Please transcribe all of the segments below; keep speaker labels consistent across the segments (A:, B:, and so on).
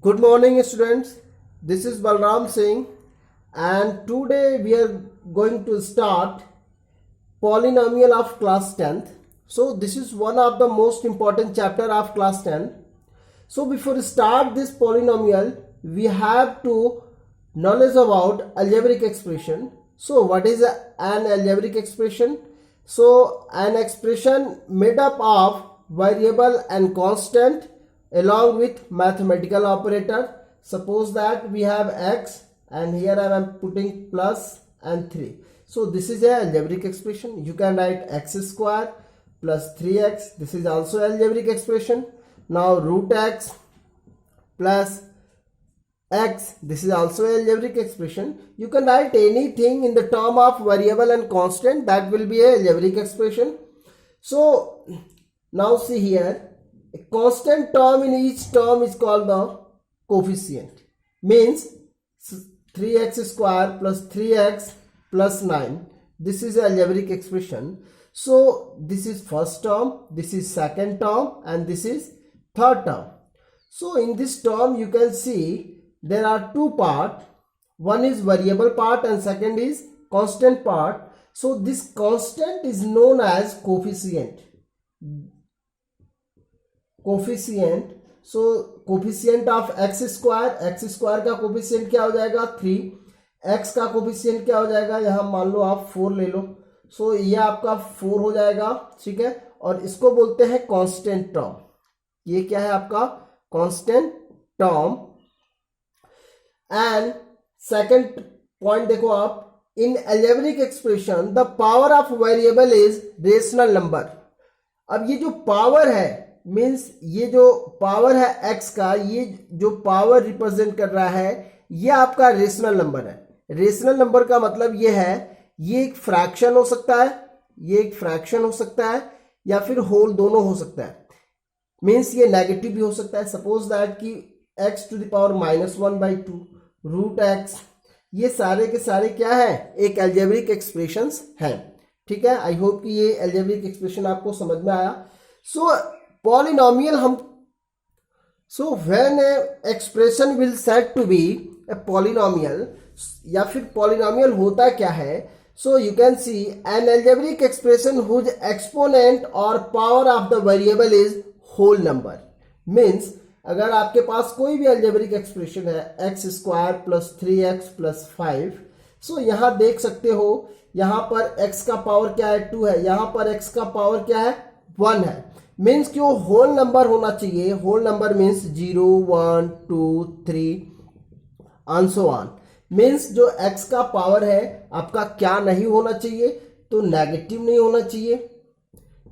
A: Good morning, students. This is Balram Singh, and today we are going to start polynomial of class 10th. So this is one of the most important chapter of class 10. So before start this polynomial, we have to knowledge about algebraic expression. So what is an algebraic expression? So an expression made up of variable and constant along with mathematical operator. Suppose that we have x and here I am putting plus and 3. So this is a algebraic expression. You can write x square plus 3x. This is also algebraic expression. Now root x plus x, this is also algebraic expression. You can write anything in the term of variable and constant, that will be a algebraic expression. So now see here, a constant term in each term is called the coefficient. Means 3x square plus 3x plus 9. This is algebraic expression. So this is first term, this is second term, and this is third term. So in this term you can see there are two parts. One is variable part and second is constant part. So this constant is known as coefficient. So coefficient of x square का coefficient क्या हो जाएगा 3, x का coefficient क्या हो जाएगा, यहाँ मान लो आप 4 ले लो. सो ये आपका 4 हो जाएगा, ठीक है. और इसको बोलते हैं कांस्टेंट टर्म. ये क्या है आपका constant term. And second point देखो आप, in algebraic expression the power of variable is rational number. अब ये जो पावर है मीन्स ये जो पावर है x का, ये जो पावर रिप्रेजेंट कर रहा है ये आपका रेशनल नंबर है. रेशनल नंबर का मतलब ये है, ये एक फ्रैक्शन हो सकता है, ये एक फ्रैक्शन हो सकता है, या फिर होल, दोनों हो सकता है. मीन्स ये नेगेटिव भी हो सकता है. सपोज दैट कि x to the power -1/2 root x, ये सारे के सारे क्या है, एक अलजेब्रिक एक्सप्रेशंस हैं. ठीक है. आई होप कि ये अलजेब्रिक एक्सप्रेशन आपको समझ में आया. सो पॉलिनोमियल हम, so when expression will said to be a polynomial, या फिर पॉलिनोमियल होता क्या है. So you can see an algebraic expression whose exponent और power of the variable is whole number. Means अगर आपके पास कोई भी अलजेब्रिक एक्सप्रेशन है x square plus 3x plus 5, so यहाँ देख सकते हो, यहाँ पर x का पावर क्या है 2 है, यहाँ पर x का पावर क्या है 1 है. मीन्स कि वो होल नंबर होना चाहिए. Whole number means 0 1 2 3 and so on. Means जो x का पावर है आपका क्या नहीं होना चाहिए, तो नेगेटिव नहीं होना चाहिए,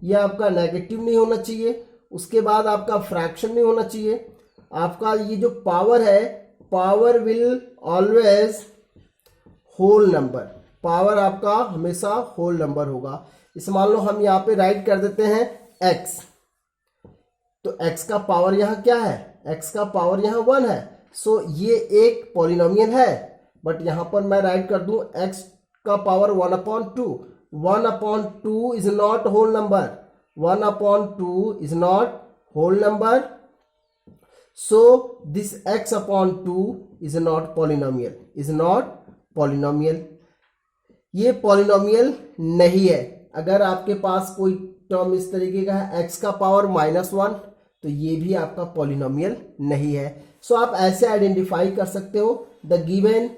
A: यह आपका नेगेटिव नहीं होना चाहिए. उसके बाद आपका फ्रैक्शन नहीं होना चाहिए. आपका ये जो पावर है, power will always whole number. Power आपका हमेशा होल नंबर होगा. इस मान लो हम यहाँ पे राइट कर देते हैं x, तो x का पावर यहाँ क्या है, x का पावर यहाँ 1 है. सो ये एक पॉलिनोमियल है. बट यहाँ पर मैं राइट कर दूं x का power 1/2. 1/2 is not whole number. 1/2 is not whole number. So this x/2 is not polynomial. Is not polynomial. ये polynomial नहीं है. अगर आपके पास कोई टर्म इस तरीके का है x का पावर -1, तो ये भी आपका polynomial नहीं है. सो आप ऐसे आइडेंटिफाई कर सकते हो the given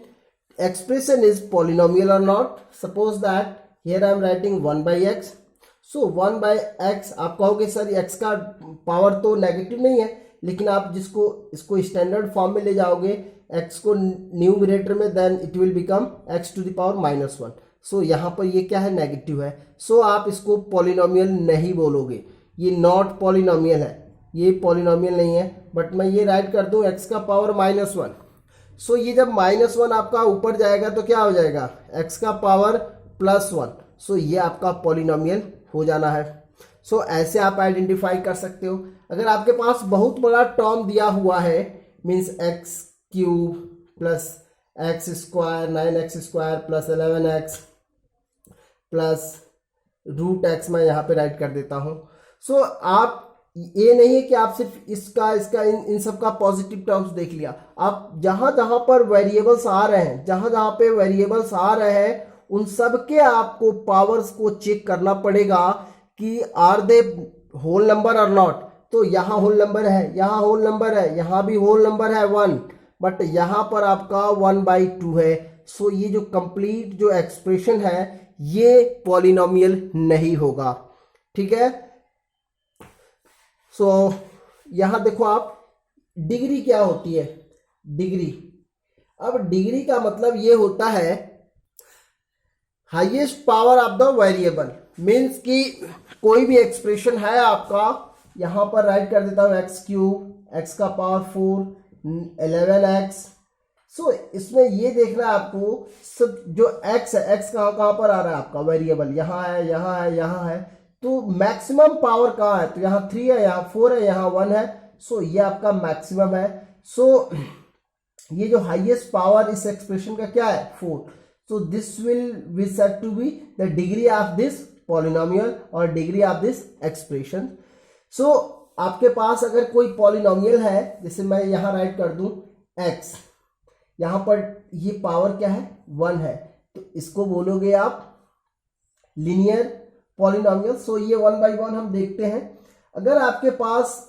A: expression is polynomial or not. Suppose that here I am writing 1/x. So 1/x आप कहोगे सर x का पावर तो नेगेटिव नहीं है, लेकिन आप जिसको इसको स्टैंडर्ड फॉर्म में ले जाओगे x को न्यूमरेटर में, then it will become x to the power -1. So यहाँ पर ये क्या है, नेगेटिव है. सो आप इसको पॉलिनोमियल नहीं बोलोगे, ये नॉट पॉलिनोमियल है, ये पॉलिनोमियल नहीं है. बट मैं ये राइट कर दूँ x का पावर -1. सो ये जब -1 आपका ऊपर जाएगा तो क्या हो जाएगा, x का पावर +1. सो ये आपका पॉलिनोमियल हो जाना है. सो ऐसे आप आइडेंटिफाई कर सकते हो. अगर आपके पास बहुत बड़ा टर्म दिया हुआ है, means x³ plus x² 9x² plus 11x plus √x, मैं यहाँ पे राइट कर देता हूँ. सो आप ये नहीं है कि आप सिर्फ इसका इसका इन सब का पॉजिटिव टर्म्स देख लिया, आप जहां जहां पर वेरिएबल्स आ रहे हैं, जहां जहां पे वेरिएबल्स आ रहे हैं उन सब के आपको पावर्स को चेक करना पड़ेगा कि आर दे होल नंबर और नॉट। तो यहाँ होल नंबर है, यहाँ होल नंबर है, यहाँ भी होल नंबर है 1, बट यहाँ पर आपका 1/2 है। सो ये जो कंप्लीट जो एक्सप्रेशन है ये पॉलिनोमियल नहीं होगा, ठीक है। सो यहां देखो आप, डिग्री क्या होती है, डिग्री, अब डिग्री का मतलब ये होता है highest power of the variable. Means कि कोई भी एक्सप्रेशन है आपका, यहां पर राइट कर देता हूं x³ x का पावर 4 11x। सो इसमें ये देखना है आपको सब जो x है, x कहां पर आ रहा है आपका वेरिएबल, यहां है, यहां है, यहां है, तो मैक्सिमम पावर कहाँ है, तो यहाँ 3 है, यहाँ 4 है, यहाँ 1 है। सो ये आपका मैक्सिमम है। सो ये जो हाईएस्ट पावर इस एक्सप्रेशन का क्या है 4। So this will be said to be the degree of this polynomial और degree of this expression. So आपके पास अगर कोई पॉलिनोमियल है, जैसे मैं यहाँ राइट कर दूं x, यहाँ पर ये पावर क्या है 1 है, तो इसको बोलोगे आप लीनियर पॉलिनोमियल। सो ये 1/1 हम देखते हैं। अगर आपके पास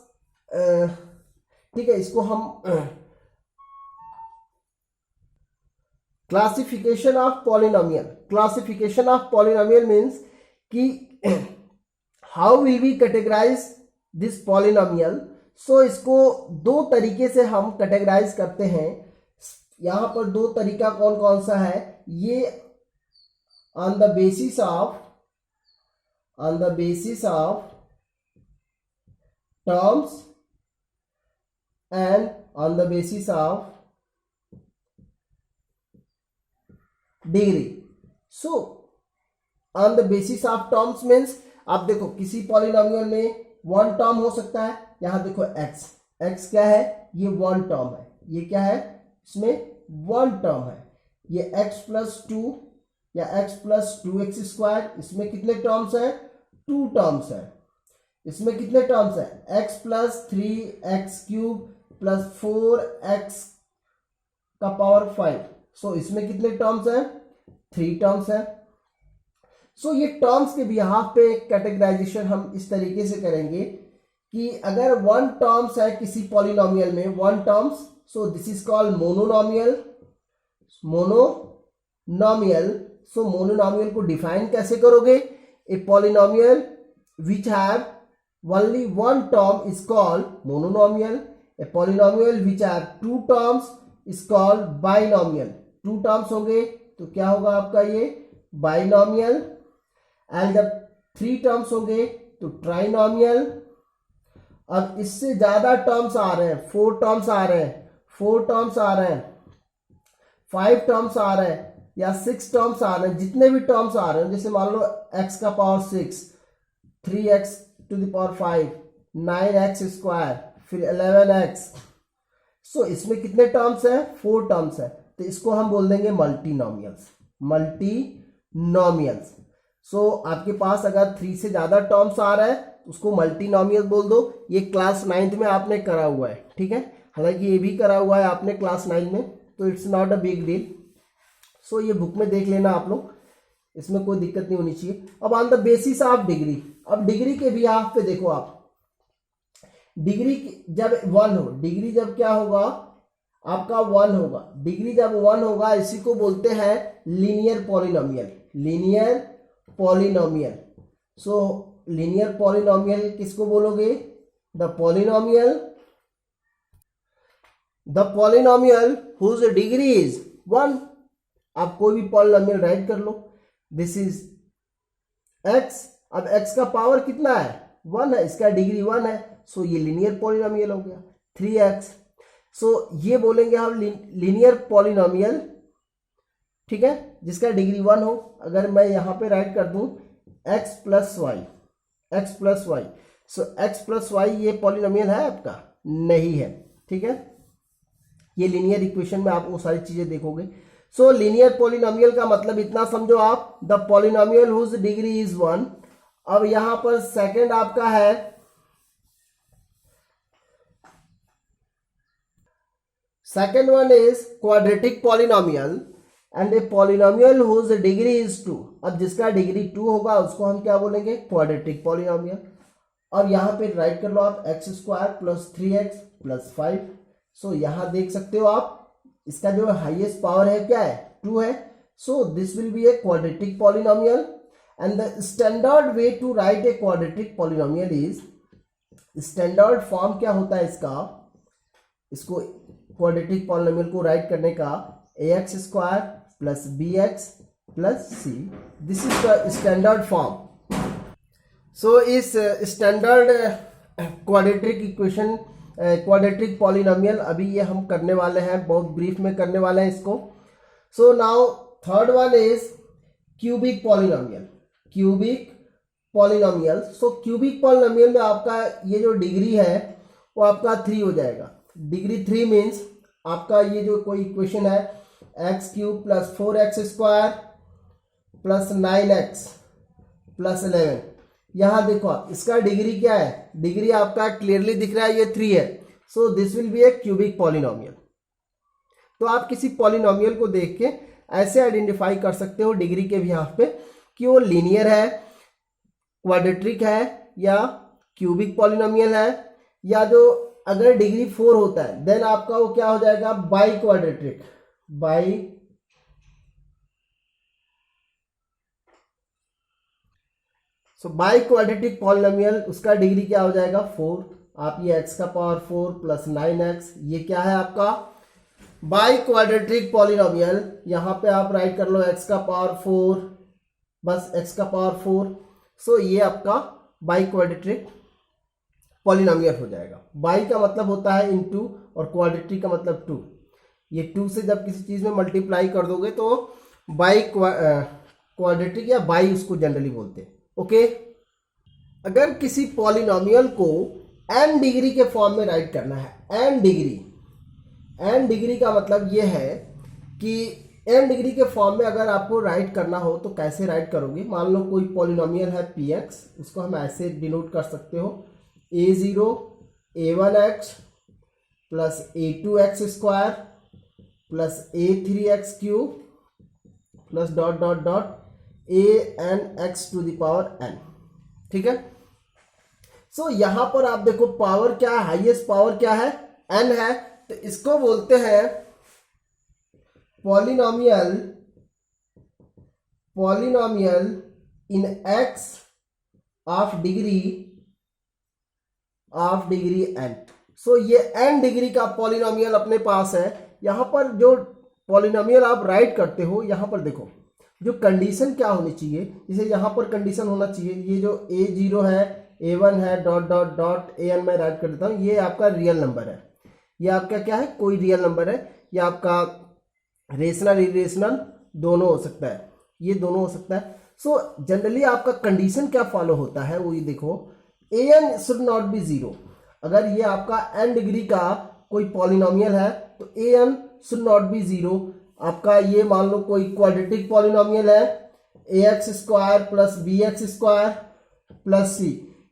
A: ठीक है, इसको हम classification of polynomial, classification of polynomial means कि how will we categorise this polynomial. So इसको दो तरीके से हम कैटेगराइज करते हैं। यहां पर दो तरीका कौन कौन सा है, ये on the basis of terms and on the basis of degree. So on the basis of terms means आप देखो किसी पॉलिनोमियल में 1 टर्म हो सकता है, यहां देखो x क्या है, ये 1 टर्म है, ये क्या है, इसमें 1 टर्म है। ये x+2 या x+2x², इसमें कितने टर्म्स है, 2 टर्म्स है। इसमें कितने टर्म्स है, x+3x³ + 4x का पावर 5। सो इसमें कितने टर्म्स है, 3 टर्म्स है। सो ये टर्म्स के बिहाफ पे कैटेगराइजेशन हम इस तरीके से करेंगे कि अगर 1 टर्म्स है किसी पॉलिनोमियल में, 1 terms, so this is called monomial. So monomial को डिफाइन कैसे करोगे, a polynomial which have only 1 term is called mononomial. A polynomial which have 2 terms is called binomial. 2 terms होंगे तो क्या होगा आपका ये binomial, and जब 3 terms होंगे तो trinomial। अब इससे ज्यादा टर्म्स आ रहे हैं, 4 टर्म्स आ रहे हैं, 4 टर्म्स आ रहे हैं, 5 टर्म्स आ रहे हैं या 6 टर्म्स आ रहे हैं, जितने भी टर्म्स आ रहे हैं, जैसे मान लो x का पावर 6, 3x⁵, 9x², फिर 11x। सो इसमें कितने टर्म्स है, 4 टर्म्स है, तो इसको हम बोल देंगे मल्टीनोमियल्स। सो आपके पास अगर 3 से ज्यादा टर्म्स आ रहा है उसको मल्टीनोमियल बोल दो। ये क्लास 9th में आपने करा हुआ है, ठीक है, हालांकि ये भी करा हुआ है आपने क्लास 9 में, तो it's not a big deal. So ये बुक में देख लेना आप लोग, इसमें कोई दिक्कत नहीं होनी चाहिए। अब on the basis of degree, अब डिग्री के बिहाफ पे देखो आप, डिग्री जब 1 हो, डिग्री जब क्या होगा आपका 1 होगा, डिग्री जब 1 होगा इसी को बोलते हैं linear polynomial. So linear polynomial किसको बोलोगे, the polynomial whose degree is 1। आप कोई भी पॉलिनोमियल राइट कर लो, दिस इज x। अब x का पावर कितना है 1 है, इसका डिग्री 1 है, सो ये लीनियर पॉलिनोमियल हो गया 3x। सो ये बोलेंगे हम लीनियर पॉलिनोमियल, ठीक है, जिसका डिग्री 1 हो। अगर मैं यहां पे राइट कर दूं x + y, सो x + y ये पॉलिनोमियल है आपका, नहीं है, ठीक है। ये लीनियर इक्वेशन में आप वो सारी चीजें देखोगे। सो लीनियर पॉलिनोमियल का मतलब इतना समझो आप, the polynomial whose degree is 1। अब यहां पर सेकंड आपका है Second one is quadratic polynomial and a polynomial whose degree is 2. अब जिसका डिग्री 2 होगा उसको हम क्या बोलेंगे, क्वाड्रेटिक पॉलिनोमियल. और यहाँ पे राइट कर लो आप x square plus 3x plus 5. So यहाँ देख सकते हो आप इसका जो हाईएस्ट पावर है क्या है, 2 है. So this will be a quadratic polynomial and the standard way to write a quadratic polynomial is, standard form क्या होता है इसका, इसको क्वाड्रेटिक पॉलिनोमियल को राइट करने का, ax square plus bx plus c. This is the standard form. So इस standard quadratic equation, quadratic polynomial अभी ये हम करने वाले हैं, बहुत ब्रीफ में करने वाले हैं इसको. So now third one is cubic polynomial. Cubic polynomial. So cubic polynomial में आपका ये जो डिग्री है वो आपका 3 हो जाएगा. डिग्री 3 मीन्स आपका ये जो कोई इक्वेशन है x cube plus 4x square plus 9x plus 11. यहाँ देखो आप इसका डिग्री क्या है, डिग्री आपका क्लियरली दिख रहा है ये 3 है. So this will be A cubic polynomial. तो आप किसी पॉलिनोमियल को देख के ऐसे आइडेंटिफाई कर सकते हो डिग्री के भी यहाँ पे कि वो लीनियर है, क्वाड्रेटिक है या क्यूबिक पॉलिनोमियल है, या जो अगर डिग्री 4 होता है देन आपका वो क्या हो जाएगा, by quadratic. By quadratic polynomial उसका डिग्री क्या हो जाएगा 4. आप ये x का पावर 4 प्लस 9x, ये क्या है आपका बाई क्वाड्रेटिक पॉलिनोमियल. यहाँ पे आप राइट कर लो x का पावर 4, बस x का पावर 4. सो ये आपका बाई क्वाड्रेटिक पॉलिनोमियल हो जाएगा. बाई का मतलब होता है इनटू और क्वाड्रेटिक का मतलब 2. ये 2 से जब किसी चीज में मल्टीप्लाई कर दोगे तो बाई क्वाड्रेटिक या बाई उसको जनरली बोलते हैं. ओके. अगर किसी पॉलिनोमियल को n डिग्री के फॉर्म में राइट करना है, n डिग्री का मतलब ये है कि n डिग्री के फॉर्म में अगर आपको राइट करना हो तो कैसे राइट करोगे. मान लो कोई पॉलिनोमियल है px, उसको हम ऐसे डिनोट कर सकते हो a0 a1x plus a2x square plus a3x cube plus dot dot dot an x to the power n. ठीक है. सो यहां पर आप देखो पावर क्या है, हाईएस्ट पावर क्या है, n है. तो इसको बोलते हैं polynomial in x of degree n. सो ये n डिग्री का पॉलिनोमियल अपने पास है. यहां पर जो पॉलिनोमियल आप राइट करते हो, यहां पर देखो जो कंडीशन क्या होनी चाहिए, जैसे यहां पर कंडीशन होना चाहिए ये जो a0 है, a1 है, डॉट डॉट डॉट an मैं राइट कर देता हूं, ये आपका रियल नंबर है. ये आपका क्या है, कोई रियल नंबर है. ये आपका रेशनल इरेशनल दोनों हो सकता है, ये दोनों हो सकता है. सो जनरली आपका कंडीशन क्या फॉलो होता है वो ये देखो, an शुड नॉट बी 0. अगर ये आपका n डिग्री का कोई पॉलिनोमियल है तो an शुड नॉट बी 0. आपका ये मान लो कोई क्वाड्रेटिक पॉलिनोमियल है ax square plus bx square plus c,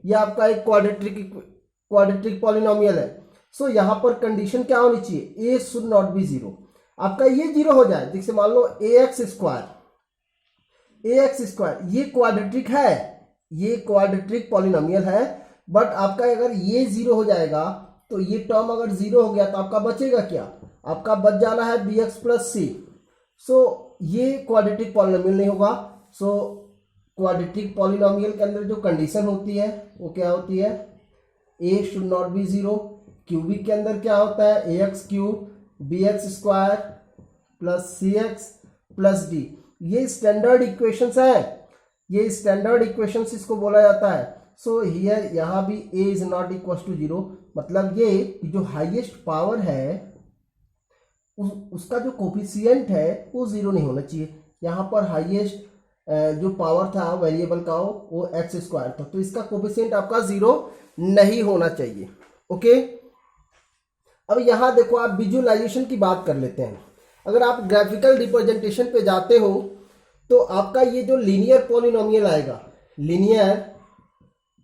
A: ये आपका एक क्वाड्रेटिक पॉलिनोमियल है. सो यहां पर कंडीशन क्या होनी चाहिए, a शुड नॉट बी 0. आपका ये 0 हो जाए. जैसे मान लो ax स्क्वायर ये क्वाड्रेटिक है, ये क्वाड्रेटिक पॉलिनोमियल है, बट आपका अगर ये 0 हो जाएगा तो ये टर्म अगर 0 हो गया तो आपका बचेगा क्या, आपका बच जाना है bx प्लस c. सो ये क्वाड्रेटिक पॉलिनोमियल नहीं होगा. सो क्वाड्रेटिक पॉलिनोमियल के अंदर जो कंडीशन होती है वो क्या होती है, a should not be 0. Cubic के अंदर क्या होता है, ax cube bx square plus cx plus d. ये स्टैंडर्ड इक्वेशंस है, ये स्टैंडर्ड इक्वेशंस इसको बोला जाता है. सो हियर यहाँ भी a is not equal to 0. मतलब ये जो हाईएस्ट पावर है उसका जो कोफिशिएंट है वो 0 नहीं होना चाहिए. यहाँ पर हाईएस्ट जो पावर था वेरिएबल का वो एक्स स्क्वायर था, तो इसका कोफिशिएंट आपका 0 नहीं होना चाहिए. ओके. अब यहाँ देखो आप विजुअलाइजेशन की बात कर लेते हैं. अगर आप ग्राफिकल रिप्रेजेंटेशन पे जाते हो तो आपका ये जो लीनियर पॉलिनोमियल आएगा, लीनियर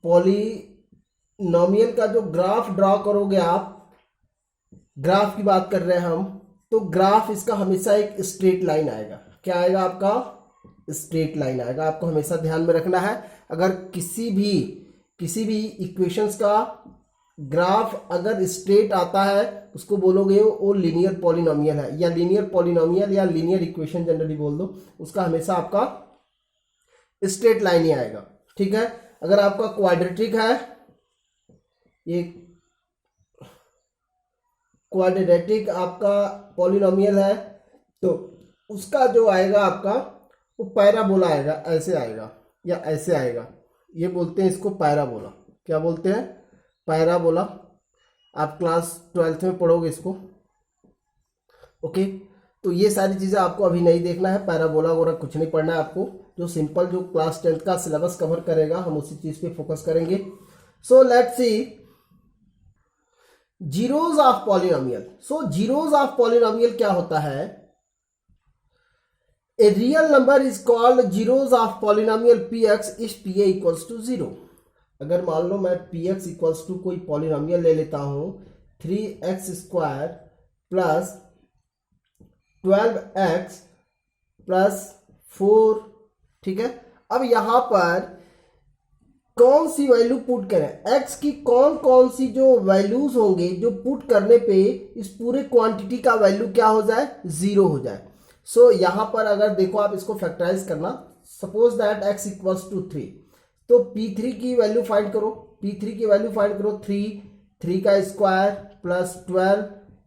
A: पॉलिनोमियल का जो ग्राफ ड्रॉ करोगे आप, ग्राफ की बात कर रहे हैं हम, तो ग्राफ इसका हमेशा एक स्ट्रेट लाइन आएगा। क्या आएगा आपका? स्ट्रेट लाइन आएगा। आपको हमेशा ध्यान में रखना है, अगर किसी भी इक्वेशंस का ग्राफ अगर स्ट्रेट आता है उसको बोलोगे वो लीनियर पॉलिनोमियल है, या लीनियर पॉलिनोमियल या लीनियर इक्वेशन जनरली बोल दो, उसका हमेशा आपका स्ट्रेट लाइन ही आएगा। ठीक है। अगर आपका क्वाड्रेटिक है, ये क्वाड्रेटिक आपका पॉलिनोमियल है, तो उसका जो आएगा आपका वो पैराबोला आएगा, ऐसे आएगा या ऐसे आएगा। ये बोलते हैं इसको पैराबोला। क्या बोलते हैं? पैराबोला। आप क्लास 12th में पढ़ोगे इसको। ओके, तो ये सारी चीज़ें आपको अभी नहीं देखना है, पैराबोला वगैरह कुछ नहीं पढ़ना है आपको। जो सिंपल जो क्लास 10th का सिलेबस कवर करेगा हम उसी चीज़ पे फोकस करेंगे। So let's see zeros of polynomial. So zeros of polynomial क्या होता है? A real number is called zeros of polynomial px if pa equals to 0। अगर मान लो मैं px इक्वल्स टू कोई पॉलिनोमियल ले लेता हूं 3x square plus 12x plus 4। ठीक है। अब यहां पर कौन सी वैल्यू पुट करें? x की कौन कौन सी जो वैल्यूज होंगे जो पुट करने पे इस पूरे क्वांटिटी का वैल्यू क्या हो जाए? 0 हो जाए। सो यहां पर अगर देखो आप इसको फैक्टराइज करना, suppose that x equals to 3, तो p3 की वैल्यू फाइंड करो। p3 की वैल्यू फाइंड करो 3 का स्क्वायर प्लस 12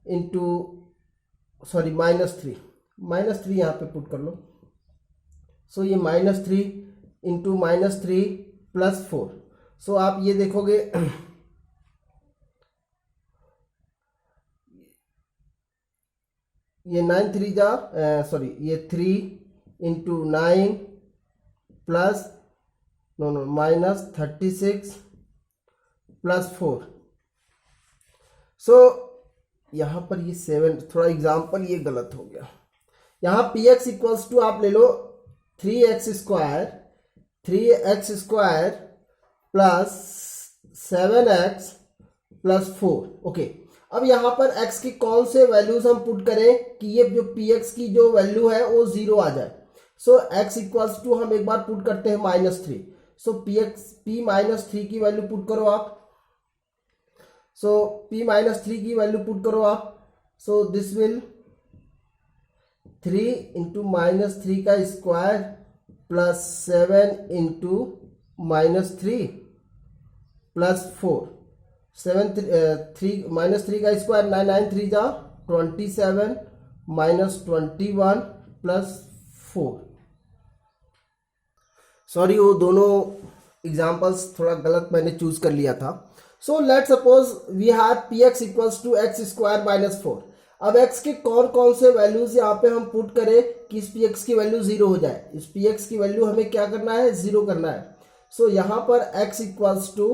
A: इंटू सॉरी -3 यहाँ पे पुट कर लो। सो ये -3 इंटू -3 प्लस 4। सो आप ये देखोगे ये 9 3 जा सॉरी ये 3 इंटू 9 प्लस -36 प्लस 4। सो यहाँ पर ये 7, थोड़ा एग्जाम्पल ये गलत हो गया। यहाँ px इक्वल्स टू आप ले लो 3x square plus 7x plus 4। Okay, अब यहाँ पर x की कौन से वैल्यूज हम पुट करें कि ये जो px की जो वैल्यू है वो 0 आ जाए। सो x इक्वल्स टू हम एक बार पुट करते हैं -3। सो p -3 की वैल्यू पुट करो आप। सो p -3 की वैल्यू पुट करो आप। सो दिस विल 3 इंटू -3 का स्क्वायर प्लस 7 इंटू -3 प्लस 4। 3 का स्क्वायर 9 3 जा 27 -21 प्लस 4। सॉरी, वो दोनों एग्जाम्पल्स थोड़ा गलत मैंने चूज कर लिया था। So let suppose we have px equals to x square -4। अब x के कौन कौन से वैल्यूज यहाँ पे हम पुट करें कि इस px की वैल्यू 0 हो जाए। इस px की वैल्यू हमें क्या करना है? 0 करना है। सो यहाँ पर x इक्वल्स टू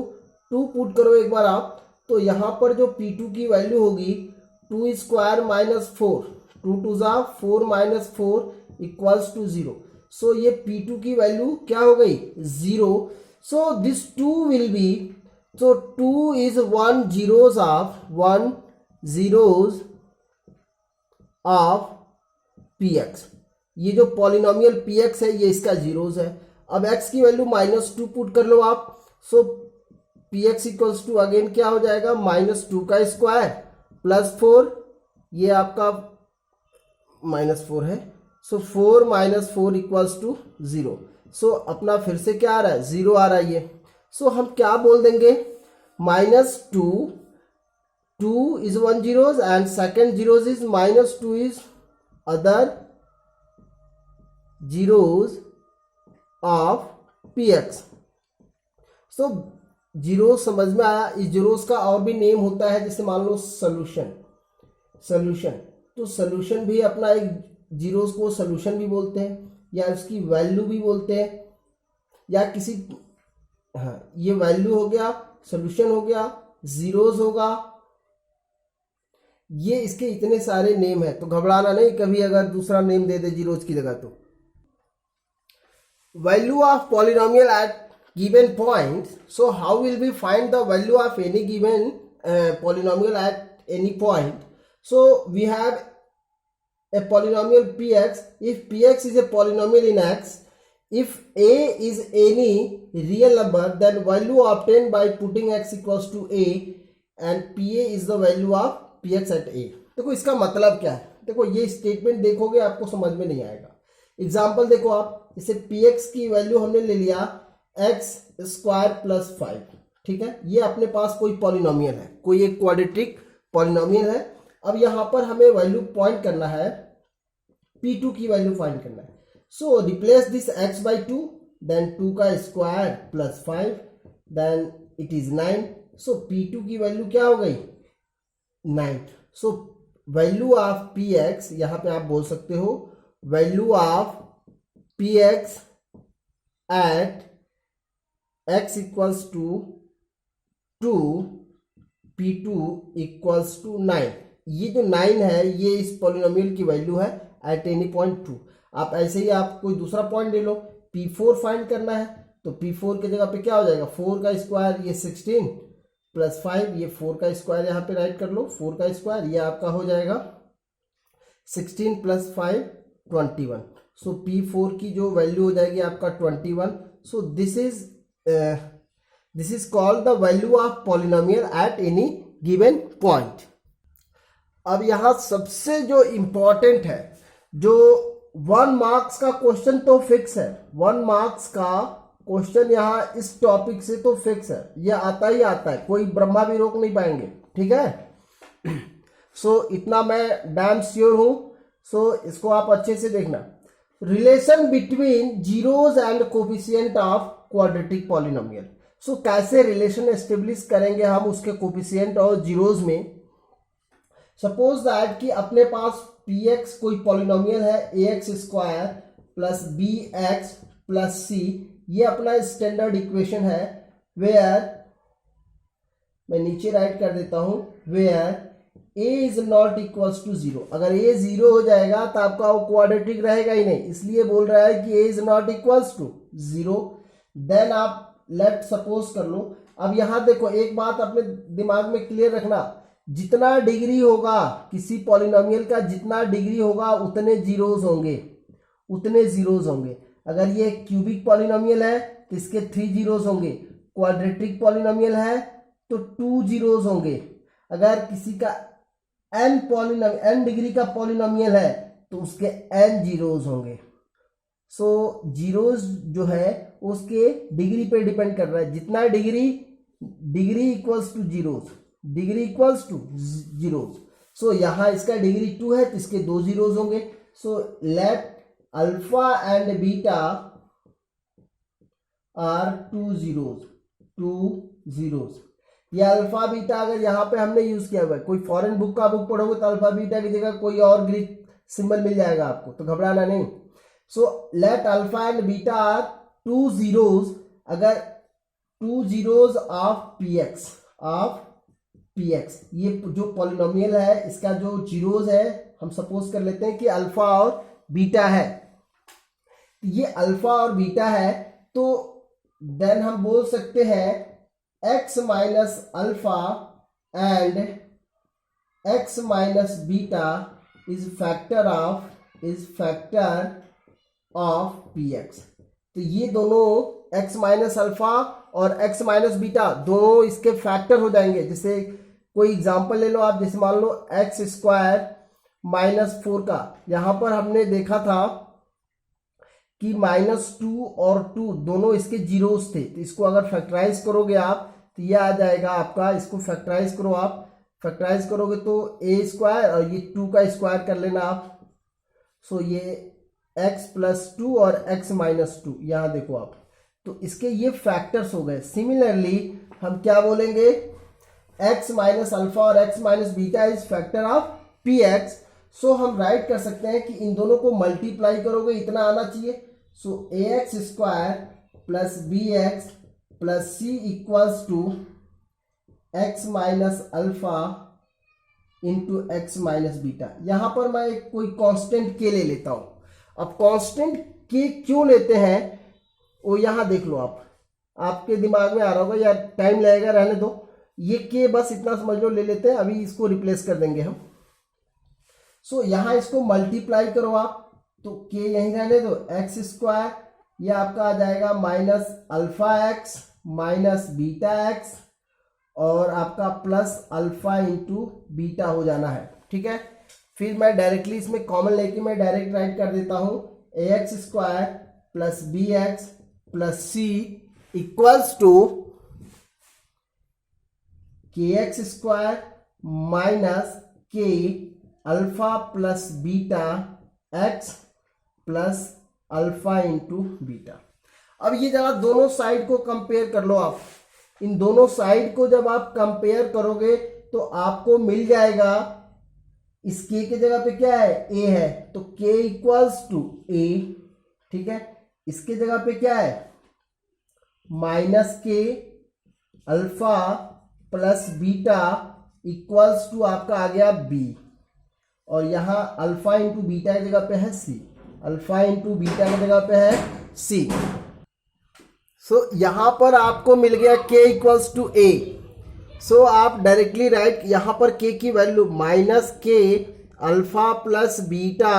A: 2 पुट करो एक बार आप, तो यहाँ पर जो p2 की वैल्यू होगी 2 स्क्वायर -4, 2 2 जा 4 -4 इक्वल्स टू 0। सो ये p2 की वैल्यू क्या हो गई? 0। So this 2 will be, so 2 is 1 zeros of px। ये जो पॉलिनोमियल px है ये इसका जीरोस है। अब x की वैल्यू -2 पुट कर लो आप। सो px इक्वल्स टू अगेन क्या हो जाएगा? -2 का स्क्वायर प्लस 4, ये आपका -4 है। सो 4 -4 इक्वल्स टू 0। सो अपना फिर से क्या आ रहा है? 0 आ रहा है ये। सो हम क्या बोल देंगे? -2 is 1 zeros and second zeros is -2 is other zeros of px। So zero समझ में आया। इस जीरोस का और भी नेम होता है, जैसे मान लो सोल्यूशन। तो सोल्यूशन भी अपना एक जीरोस को सोल्यूशन भी बोलते हैं, या उसकी वैल्यू भी बोलते हैं, या किसी ये वैल्यू हो गया, सोल्यूशन हो गया, जीरोस होगा, ये इसके इतने सारे नेम है। तो घबराना नहीं कभी अगर दूसरा नेम दे दे जीरोस की जगह। तो value of polynomial at given point। So how will we find the value of any given polynomial at any point? So we have a polynomial px. If px is a polynomial in x, if a is any real number, then value obtained by putting x equals to a and pa is the value of px at a. देखो इसका मतलब क्या है, देखो ये statement देखोगे आपको समझ में नहीं आएगा. एग्जाम्पल देखो आप, इसे px की वैल्यू हमने ले लिया x स्क्वायर प्लस 5. ठीक है, ये अपने पास कोई पॉलिनोमियल है, कोई एक क्वाड्रेटिक पॉलिनोमियल है. अब यहाँ पर हमें वैल्यू पॉइंट करना है, p2 की वैल्यू फाइंड करना है. So replace this x by 2, then 2 का square plus 5, then it is 9. So p2 की वैल्यू क्या हो गई, 9. सो वैल्यू ऑफ px, यहाँ पे आप बोल सकते हो value of px at x equals to 2, p2 equals to 9. ये जो 9 है ये इस पॉलिनोमियल की वैल्यू है एट एनी पॉइंट 2. आप ऐसे ही आप कोई दूसरा पॉइंट ले लो, p4 फाइंड करना है, तो p4 की जगह पे क्या हो जाएगा, 4 का स्क्वायर ये 16 प्लस 5, ये 4 का स्क्वायर यहाँ पे राइट कर लो, 4 का स्क्वायर ये आपका हो जाएगा 16 प्लस 5 21. सो p4 की जो वैल्यू हो जाएगी आपका 21. So this is called the value of polynomial at any given point. अब यहाँ सबसे जो इंपॉर्टेंट है, जो 1 मार्क्स का क्वेश्चन तो फिक्स है, 1 मार्क्स का क्वेश्चन यहाँ इस टॉपिक से तो फिक्स है, ये आता ही आता है, कोई ब्रह्मा भी रोक नहीं पाएंगे. ठीक है, सो इतना मैं डैम श्योर हूं. सो इसको आप अच्छे से देखना. Relation between zeros and coefficient of quadratic polynomial. So कैसे रिलेशन एस्टेब्लिश करेंगे हम उसके कोफिशिएंट और जीरोज में. सपोज दैट कि अपने पास px कोई पॉलिनोमियल है ax square plus bx plus c, ये अपना स्टैंडर्ड इक्वेशन है. वेयर, मैं नीचे राइट कर देता हूं, where a is not equals to 0. अगर a 0 हो जाएगा तो आपका वो क्वाड्रेटिक रहेगा ही नहीं, इसलिए बोल रहा है कि a is not equals to 0. Then आप लेट सपोज कर लो. अब यहां देखो एक बात अपने दिमाग में क्लियर रखना, जितना डिग्री होगा किसी पॉलिनोमियल का, जितना डिग्री होगा उतने जीरोज होंगे, उतने जीरोज होंगे. अगर ये क्यूबिक पॉलिनोमियल है तो इसके 3 जीरोज होंगे, क्वाड्रेटिक पॉलिनोमियल है तो 2 जीरोज होंगे. अगर किसी का n डिग्री का पॉलिनोमियल है तो उसके n जीरोज होंगे. सो जीरोज जो है उसके डिग्री पे डिपेंड कर रहा है, जितना degree equals to zeros, degree equals to zeros. So यहां इसका डिग्री 2 है तो इसके 2 जीरोज होंगे. So let alpha and beta are 2 zeros. ये अल्फा बीटा अगर यहाँ पे हमने यूज किया हुआ है, कोई फॉरेन बुक का बुक पढ़ोगे तो अल्फा बीटा की जगह कोई और ग्रीक सिंबल मिल जाएगा आपको, तो घबराना नहीं. So let alpha and beta are 2 zeros. अगर 2 जीरोज ऑफ px, ये जो पॉलिनोमियल है इसका जो जीरोज है, हम सपोज कर लेते हैं कि अल्फा और बीटा है, ये अल्फा और बीटा है, तो देन हम बोल सकते हैं x minus alpha and x minus beta is factor of px. तो ये दोनों x माइनस अल्फा और x माइनस बीटा दोनों इसके फैक्टर हो जाएंगे. जैसे कोई एग्जांपल ले लो आप, जैसे मान लो x स्क्वायर माइनस 4 का, यहां पर हमने देखा था कि -2 और 2 दोनों इसके जीरोस थे, तो इसको अगर फैक्टराइज करोगे आप तो ये आ जाएगा आपका, इसको फैक्टराइज करो आप, फैक्टराइज करोगे तो a स्क्वायर और ये 2 का स्क्वायर कर लेना आप. सो ये x प्लस 2 और x माइनस 2, यहाँ देखो आप, तो इसके ये फैक्टर्स हो गए. सिमिलरली हम क्या बोलेंगे, x माइनस अल्फा और x minus beta is factor of px. सो हम राइट कर सकते हैं कि इन दोनों को मल्टीप्लाई करोगे इतना आना चाहिए. So ax square plus bx plus c equals to x minus alpha into x minus beta. यहां पर मैं कोई कांस्टेंट k ले लेता हूं. अब कांस्टेंट k क्यों लेते हैं वो यहां देख लो आप, आपके दिमाग में आ रहा होगा, यार टाइम लगेगा, रहने दो. ये k बस इतना समझ लो ले लेते हैं, अभी इसको रिप्लेस कर देंगे हम. सो यहाँ इसको मल्टीप्लाई करो आप, तो के यहीं रहने दो, एक्स स्क्वायर ये आपका आ जाएगा minus alpha x minus beta x और आपका प्लस अल्फा इंटू बीटा हो जाना है। ठीक है, फिर मैं डायरेक्टली इसमें कॉमन लेके मैं डायरेक्ट राइट कर देता हूँ, a x square plus b x plus c equals to k x square minus के alpha plus beta x plus alpha into beta. अब ये जरा दोनों साइड को कंपेयर कर लो आप। इन दोनों साइड को जब आप कंपेयर करोगे तो आपको मिल जाएगा, इस के जगह पे क्या है, ए है, तो के इक्वल्स टू ए। ठीक है, इसके जगह पे क्या है, माइनस के alpha plus beta equals to आपका आ गया बी, और यहाँ अल्फा इंटू बीटा की जगह पे है सी, अल्फा इंटू बीटा की जगह पे है सी। सो यहाँ पर आपको मिल गया के इक्वल्स टू ए। सो आप डायरेक्टली राइट यहाँ पर के की वैल्यू माइनस के alpha plus beta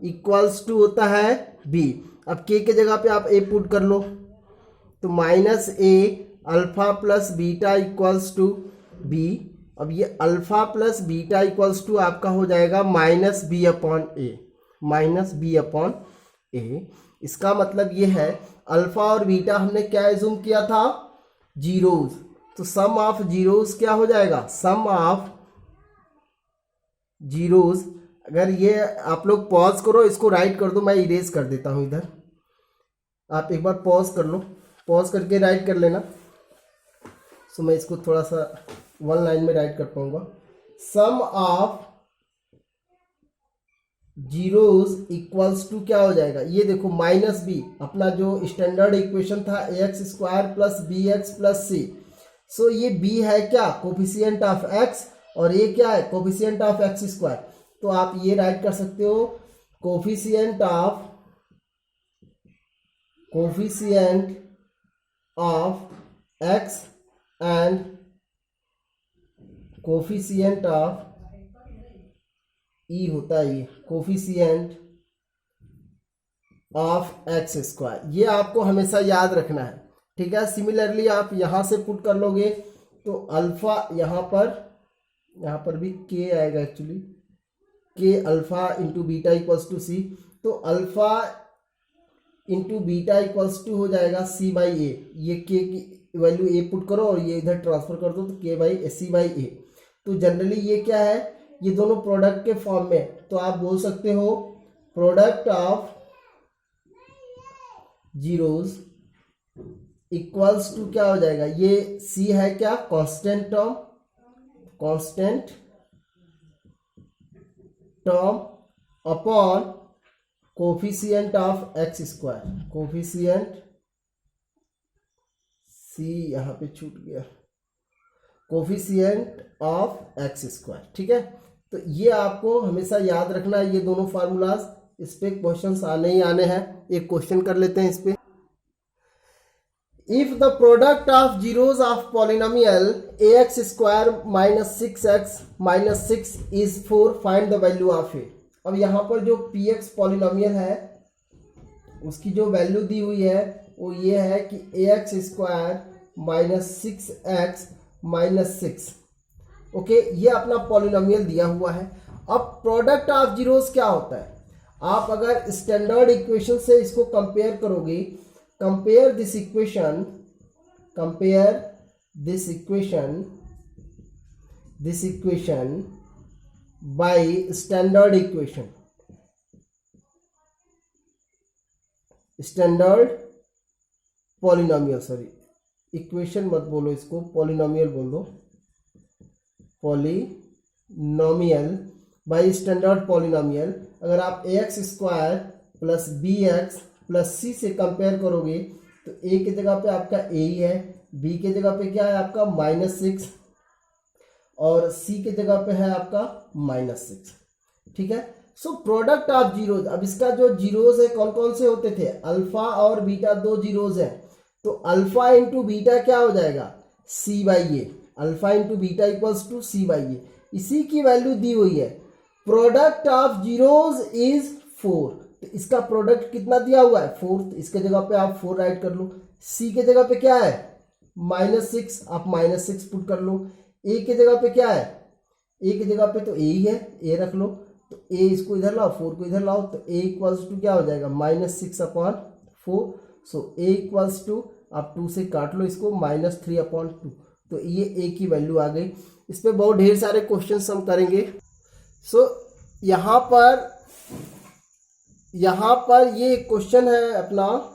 A: equals to होता है बी। अब के जगह पे आप ए पुट कर लो, तो minus A alpha plus beta equals to B. अब ये alpha plus beta equals to आपका हो जाएगा minus B upon A, minus B upon A. इसका मतलब ये है अल्फा और बीटा हमने क्या एज्यूम किया था, जीरोज, तो सम ऑफ जीरोज क्या हो जाएगा, सम ऑफ जीरोज। अगर ये आप लोग पॉज करो, इसको राइट कर दो, मैं इरेज कर देता हूं इधर, आप एक बार पॉज कर लो, पॉज करके राइट कर लेना। सो मैं इसको थोड़ा सा वन लाइन में राइट कर पाऊंगा। सम ऑफ जीरोज इक्वल्स टू क्या हो जाएगा, ये देखो माइनस बी, अपना जो स्टैंडर्ड इक्वेशन था a x square plus b x plus c. So ये बी है क्या, कोफिशिएंट ऑफ एक्स, और ये क्या है, कोफिशिएंट ऑफ एक्स स्क्वायर। तो आप ये राइट कर सकते हो, coefficient of x and coefficient of e होता है, ये कोफिशिएंट ऑफ एक्स स्क्वायर। ये आपको हमेशा याद रखना है। ठीक है, सिमिलरली आप यहां से पुट कर लोगे तो अल्फा यहाँ पर भी के आएगा, actually k alpha into beta equals to c, तो alpha into beta equals to हो जाएगा सी बाई ए। ये के की वैल्यू ए पुट करो और ये इधर ट्रांसफर कर दो, तो के बाई सी बाई ए। तो जनरली ये क्या है, ये दोनों प्रोडक्ट के फॉर्म में, तो आप बोल सकते हो product of zeros equals to क्या हो जाएगा, ये सी है क्या, constant term upon coefficient of x square, coefficient c यहाँ पे छूट गया, कोफिशिएंट ऑफ एक्स स्क्वायर। ठीक है, तो ये आपको हमेशा याद रखना है, ये दोनों फार्मूलाज, इस पे क्वेश्चंस आने ही आने हैं। एक क्वेश्चन कर लेते हैं इस पे। If the product of zeros of polynomial ax square minus 6x minus 6 is 4, find the value of a. अब यहाँ पर जो px पॉलिनोमियल है उसकी जो वैल्यू दी हुई है वो ये है कि ax square minus 6x minus 6। Okay, ये अपना पॉलिनोमियल दिया हुआ है। अब प्रोडक्ट ऑफ जीरोज क्या होता है, आप अगर स्टैंडर्ड इक्वेशन से इसको कंपेयर करोगे, compare this equation by standard polynomial, sorry equation मत बोलो, इसको पॉलिनोमियल बोल दो, पॉलिनोमियल बाय स्टैंडर्ड पॉलिनोमियल। अगर आप ax square plus b x plus c से कंपेयर करोगे तो a की जगह पे आपका a ही है, b की जगह पे क्या है आपका -6, और c की जगह पे है आपका -6। ठीक है, सो प्रोडक्ट ऑफ जीरोज, अब इसका जो जीरोज है कौन कौन से होते थे, अल्फा और बीटा, दो जीरोज है, तो अल्फा इंटू बीटा क्या हो जाएगा, c by a, alpha into beta equals to c by a. इसी की वैल्यू दी हुई है, प्रोडक्ट ऑफ जीरोज इज 4, तो इसका प्रोडक्ट कितना दिया हुआ है 4, तो इसके जगह पे आप 4 राइट कर लो। सी के जगह पे क्या है -6, आप -6 पुट कर लो। ए के जगह पे क्या है, ए की जगह पे तो ए ही है, ए रख लो, तो ए इसको इधर लाओ, 4 को इधर लाओ, तो ए इक्वल्स टू क्या हो जाएगा -6/4। सो ए इक्वल्स टू, आप 2 से काट लो इसको, -3/2, तो ये ए की वैल्यू आ गई। इस पे बहुत ढेर सारे क्वेश्चन हम करेंगे। सो यहाँ पर ये क्वेश्चन है अपना,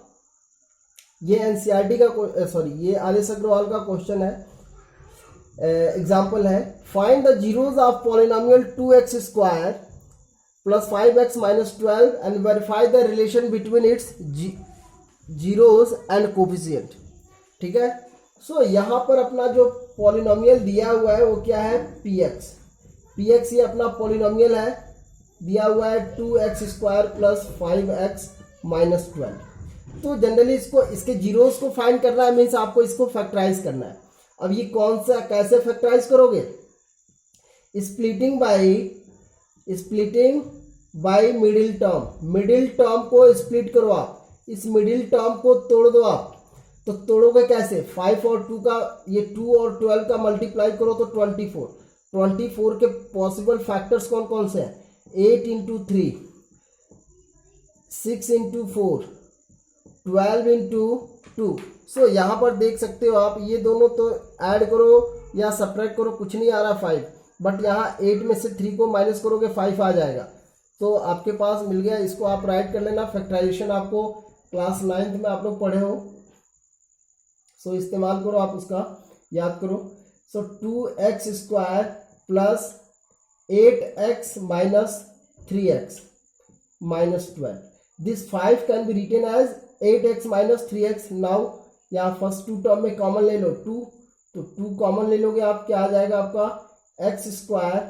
A: ये एनसीईआरटी का सॉरी ये आर.एस. अग्रवाल का क्वेश्चन है, एग्जाम्पल है, find the zeros of polynomial 2x² + 5x - 12 and verify the relation between its zeros and coefficient. ठीक है, सो यहाँ पर अपना जो पॉलिनोमियल दिया हुआ है वो क्या है px ये अपना पॉलिनोमियल है, दिया हुआ है 2x² + 5x - 12। तो जनरली इसको, इसके जीरोस को फाइंड करना है, मीन्स आपको इसको फैक्टराइज करना है। अब ये कौन सा, कैसे फैक्टराइज करोगे, स्प्लिटिंग बाय मिडिल टर्म को स्प्लिट करो आप, इस मिडिल टर्म को तोड़ दो आप, तो तोड़ोगे कैसे, 5 और 2 का, ये 2 और 12 का मल्टीप्लाई करो तो 24 के पॉसिबल फैक्टर्स कौन कौन से हैं, 8 × 3, 6 × 4, 12 × 2। सो यहाँ पर देख सकते हो आप, ये दोनों तो ऐड करो या सब्ट्रैक्ट करो, कुछ नहीं आ रहा 5, बट यहाँ 8 में से 3 को माइनस करोगे 5 आ जाएगा, तो आपके पास मिल गया। इसको आप राइट कर लेना, फैक्टराइजेशन आपको क्लास 9th में आप लोग पढ़े हो, सो इस्तेमाल करो आप, उसका याद करो। So 2x² + 8x - 3x - 12, this 5 can be written as 8x - 3x। Now यहाँ फर्स्ट 2 टर्म में कॉमन ले लो 2, तो 2 कॉमन ले लोगे आप, क्या आ जाएगा आपका x²,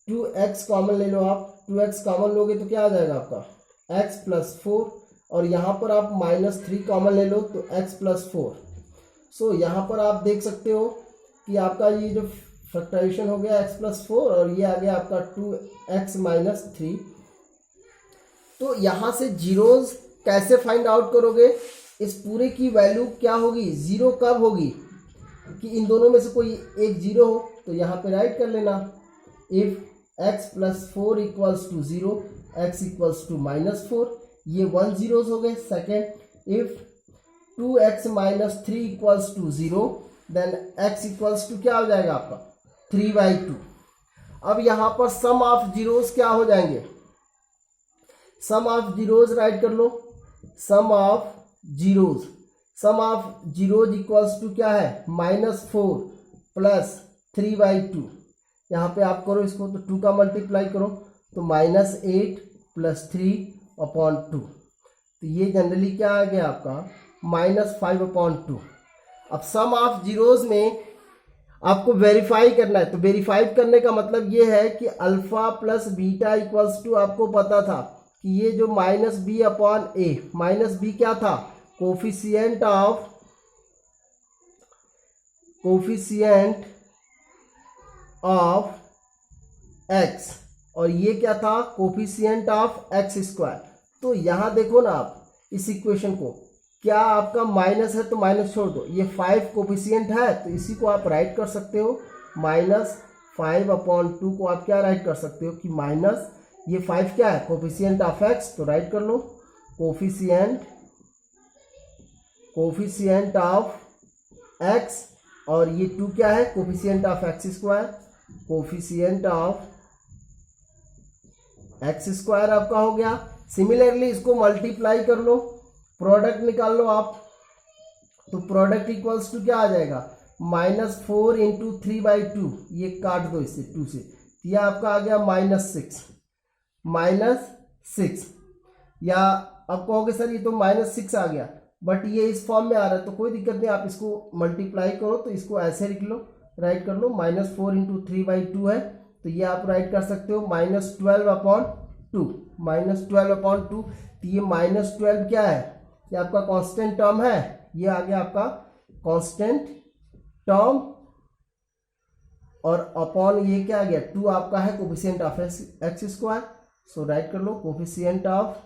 A: 2x कॉमन ले लो आप, 2x कॉमन लोगे तो क्या आ जाएगा आपका x + 4, और यहाँ पर आप -3 कॉमन ले लो तो x + 4। सो यहाँ पर आप देख सकते हो कि आपका ये जो फैक्टराइजेशन हो गया x + 4, और ये आ गया आपका 2x - 3। तो यहाँ से जीरोज कैसे फाइंड आउट करोगे, इस पूरे की वैल्यू क्या होगी, जीरो कब होगी, कि इन दोनों में से कोई एक जीरो हो, तो यहाँ पे राइट कर लेना, इफ x + 4 = 0, x = -4, ये 1 जीरोज हो गए। Second, if 2x - 3 = 0, then x = क्या हो जाएगा आपका 3/2। अब यहाँ पर सम ऑफ जीरोज क्या हो जाएंगे, सम ऑफ जीरोज राइट कर लो, सम ऑफ जीरोज इक्वल्स टू क्या है -4 + 3/2। यहाँ पे आप करो इसको, तो 2 का मल्टीप्लाई करो तो -8 + 3/2, तो ये जनरली क्या आ गया आपका -5/2। अब सम ऑफ जीरोज में आपको वेरीफाई करना है, तो वेरीफाई करने का मतलब ये है कि अल्फा + बीटा इक्वल्स टू, आपको पता था कि ये जो -b/a, -b क्या था, कोफिशिएंट ऑफ x, और ये क्या था, कोफिशिएंट ऑफ x²। तो यहाँ देखो ना आप इस इक्वेशन को, क्या आपका माइनस है तो माइनस छोड़ दो, ये 5 कोफिशिएंट है तो इसी को आप राइट कर सकते हो, -5/2 को आप क्या राइट कर सकते हो कि माइनस, ये 5 क्या है, कोफिशिएंट ऑफ x, तो राइट कर लो कोफिशिएंट ऑफ x, और ये 2 क्या है, coefficient of x², coefficient of x² आपका हो गया। सिमिलरली इसको मल्टीप्लाई कर लो, प्रोडक्ट निकाल लो आप, तो प्रोडक्ट इक्वल्स टू क्या आ जाएगा, -4 × 3/2, ये काट दो इससे 2 से, यह आपका आ गया -6, या आप कहोगे सर ये तो -6 आ गया, बट ये इस फॉर्म में आ रहा है तो कोई दिक्कत नहीं, आप इसको मल्टीप्लाई करो, तो इसको ऐसे लिख लो, राइट कर लो, -4 × 3/2 है, तो ये आप राइट कर सकते हो -12/2, तो ये -12 क्या है, ये आपका कांस्टेंट टर्म है, ये आ गया आपका कांस्टेंट टर्म और अपॉन ये क्या आ गया 2 आपका है coefficient of x square. So right कर लो कोफिशिएंट ऑफ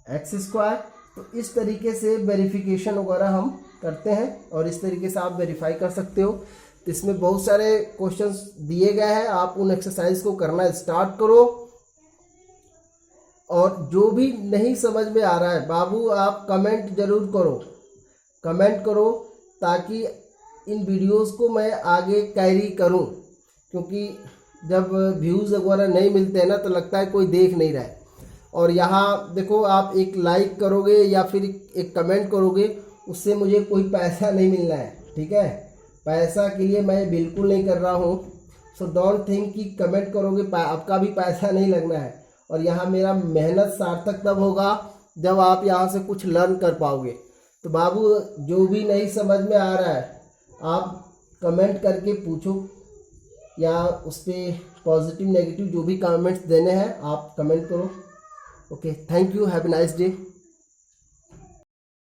A: एक्स स्क्वायर। तो इस तरीके से वेरिफिकेशन वगैरह हम करते हैं और इस तरीके से आप वेरीफाई कर सकते हो। तो इसमें बहुत सारे क्वेश्चंस दिए गए हैं, आप उन एक्सरसाइज को करना स्टार्ट करो। और जो भी नहीं समझ में आ रहा है बाबू आप कमेंट जरूर करो, कमेंट करो ताकि इन वीडियोस को मैं आगे कैरी करूं, क्योंकि जब व्यूज़ वगैरह नहीं मिलते हैं ना तो लगता है कोई देख नहीं रहा है। और यहाँ देखो आप एक लाइक करोगे या फिर एक कमेंट करोगे, उससे मुझे कोई पैसा नहीं मिलना है, ठीक है। पैसा के लिए मैं बिल्कुल नहीं कर रहा हूँ। सो डोंट थिंक कि कमेंट करोगे आपका भी पैसा नहीं लगना है। और यहाँ मेरा मेहनत सार्थक तब होगा जब आप यहाँ से कुछ लर्न कर पाओगे। तो बाबू जो भी नहीं समझ में आ रहा है आप कमेंट करके पूछो, या उस पर पॉजिटिव नेगेटिव जो भी कमेंट्स देने हैं आप कमेंट करो। Okay, thank you, have a nice day.